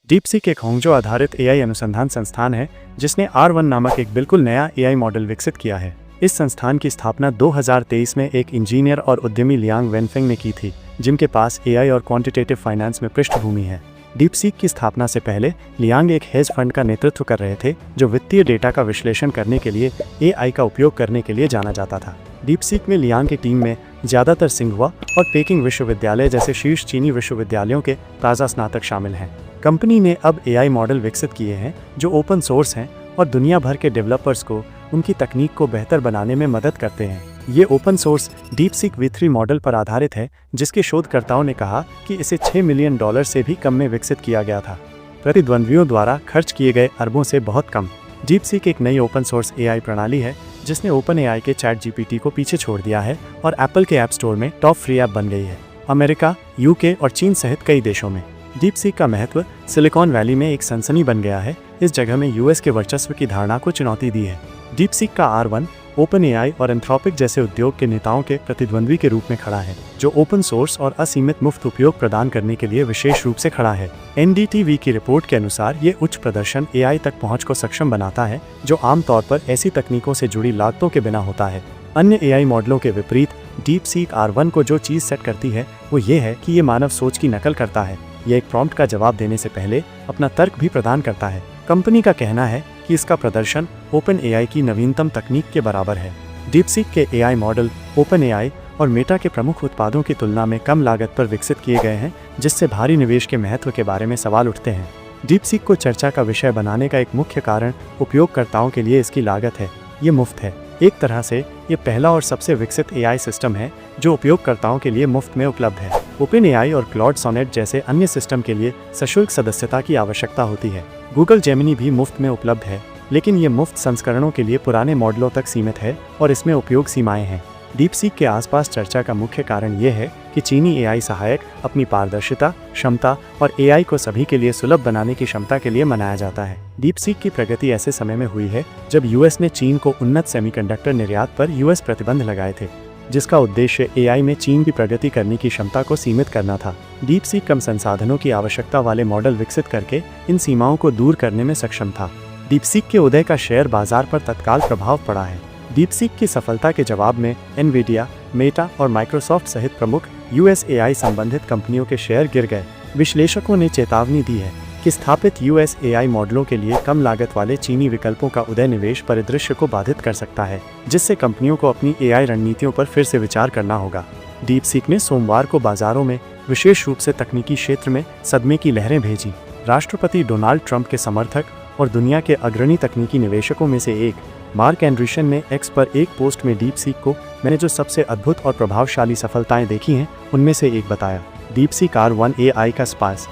DeepSeek एक होंगजो आधारित AI अनुसंधान संस्थान है जिसने R1 नामक एक बिल्कुल नया एआई मॉडल विकसित किया है। इस संस्थान की स्थापना 2023 में एक इंजीनियर और उद्यमी लियांग वेनफेंग ने की थी, जिनके पास एआई और क्वांटिटेटिव फाइनेंस में पृष्ठभूमि है। डीपसीक की स्थापना से पहले लियांग एक हेज फंड का नेतृत्व कर रहे थे, जो वित्तीय डेटा का विश्लेषण करने के लिए एआई का उपयोग करने के लिए जाना जाता था। डीपसीक में लियांग की टीम में ज्यादातर सिंघुआ और पेकिंग विश्वविद्यालय जैसे शीर्ष चीनी विश्वविद्यालयों के ताज़ा स्नातक शामिल हैं। कंपनी ने अब एआई मॉडल विकसित किए हैं जो ओपन सोर्स हैं और दुनिया भर के डेवलपर्स को उनकी तकनीक को बेहतर बनाने में मदद करते हैं। ये open source DeepSeek V3 model पर आधारित है, जिसके शोधकर्ताओं ने कहा कि इसे $6 मिलियन से भी कम में विकसित किया गया था, प्रतिद्वंद्वियों द्वारा खर्च किए गए अरबों से बहुत कम। डीपसीक एक नई ओपन सोर्स एआई प्रणाली है जिसने ओपन एआई के ChatGPT को पीछे छोड़ दिया है और एप्पल के ऐप स्टोर में टॉप फ्री ऐप बन गई है, अमेरिका, UK और चीन सहित कई देशों में। डीपसीक का महत्व सिलिकॉन वैली में एक सनसनी बन गया है, इस जगह में US के वर्चस्व की धारणा को चुनौती दी है। डीपसीक का R1 ओपन एआई और एंथ्रोपिक जैसे उद्योग के नेताओं के प्रतिद्वंद्वी के रूप में खड़ा है, जो ओपन सोर्स और असीमित मुफ्त उपयोग प्रदान करने के लिए विशेष रूप से खड़ा है। NDTV की रिपोर्ट के अनुसार ये उच्च प्रदर्शन एआई तक पहुंच को सक्षम बनाता है, जो आमतौर पर ऐसी तकनीकों से जुड़ी लागतों के बिना होता है। अन्य एआई मॉडलों के विपरीत डीपसीक R1 को जो चीज़ सेट करती है वो ये है कि ये मानव सोच की नकल करता है। ये एक प्रॉम्प्ट का जवाब देने से पहले अपना तर्क भी प्रदान करता है। कंपनी का कहना है कि इसका प्रदर्शन ओपन एआई की नवीनतम तकनीक के बराबर है। डीपसीक के एआई मॉडल ओपन एआई और मेटा के प्रमुख उत्पादों की तुलना में कम लागत पर विकसित किए गए हैं, जिससे भारी निवेश के महत्व के बारे में सवाल उठते हैं। डीपसीक को चर्चा का विषय बनाने का एक मुख्य कारण उपयोगकर्ताओं के लिए इसकी लागत है। ये मुफ्त है। एक तरह से ये पहला और सबसे विकसित एआई सिस्टम है जो उपयोगकर्ताओं के लिए मुफ्त में उपलब्ध है। ओपन एआई और क्लॉड सोनेट जैसे अन्य सिस्टम के लिए सशुल्क सदस्यता की आवश्यकता होती है। गूगल जेमिनी भी मुफ्त में उपलब्ध है, लेकिन ये मुफ्त संस्करणों के लिए पुराने मॉडलों तक सीमित है और इसमें उपयोग सीमाएं हैं। डीपसीक के आसपास चर्चा का मुख्य कारण ये है कि चीनी एआई सहायक अपनी पारदर्शिता, क्षमता और एआई को सभी के लिए सुलभ बनाने की क्षमता के लिए मनाया जाता है। डीपसीक की प्रगति ऐसे समय में हुई है जब US ने चीन को उन्नत सेमीकंडक्टर निर्यात पर US प्रतिबंध लगाए थे, जिसका उद्देश्य एआई में चीन की प्रगति करने की क्षमता को सीमित करना था। डीपसीक कम संसाधनों की आवश्यकता वाले मॉडल विकसित करके इन सीमाओं को दूर करने में सक्षम था। डीपसीक के उदय का शेयर बाजार पर तत्काल प्रभाव पड़ा है। डीपसीक की सफलता के जवाब में एनवीडिया, मेटा और माइक्रोसॉफ्ट सहित प्रमुख US एआई संबंधित कंपनियों के शेयर गिर गए। विश्लेषकों ने चेतावनी दी है कि स्थापित US एआई मॉडलों के लिए कम लागत वाले चीनी विकल्पों का उदय निवेश परिदृश्य को बाधित कर सकता है, जिससे कंपनियों को अपनी एआई रणनीतियों पर फिर से विचार करना होगा। डीपसीक ने सोमवार को बाजारों में, विशेष रूप से तकनीकी क्षेत्र में सदमे की लहरें भेजी। राष्ट्रपति डोनाल्ड ट्रंप के समर्थक और दुनिया के अग्रणी तकनीकी निवेशकों में से एक मार्क एंड्रीशन ने X पर एक पोस्ट में डीपसीक को मैंने जो सबसे अद्भुत और प्रभावशाली सफलताएं देखी हैं उनमें से एक बताया। डीपसीक R1 एआई का स्पास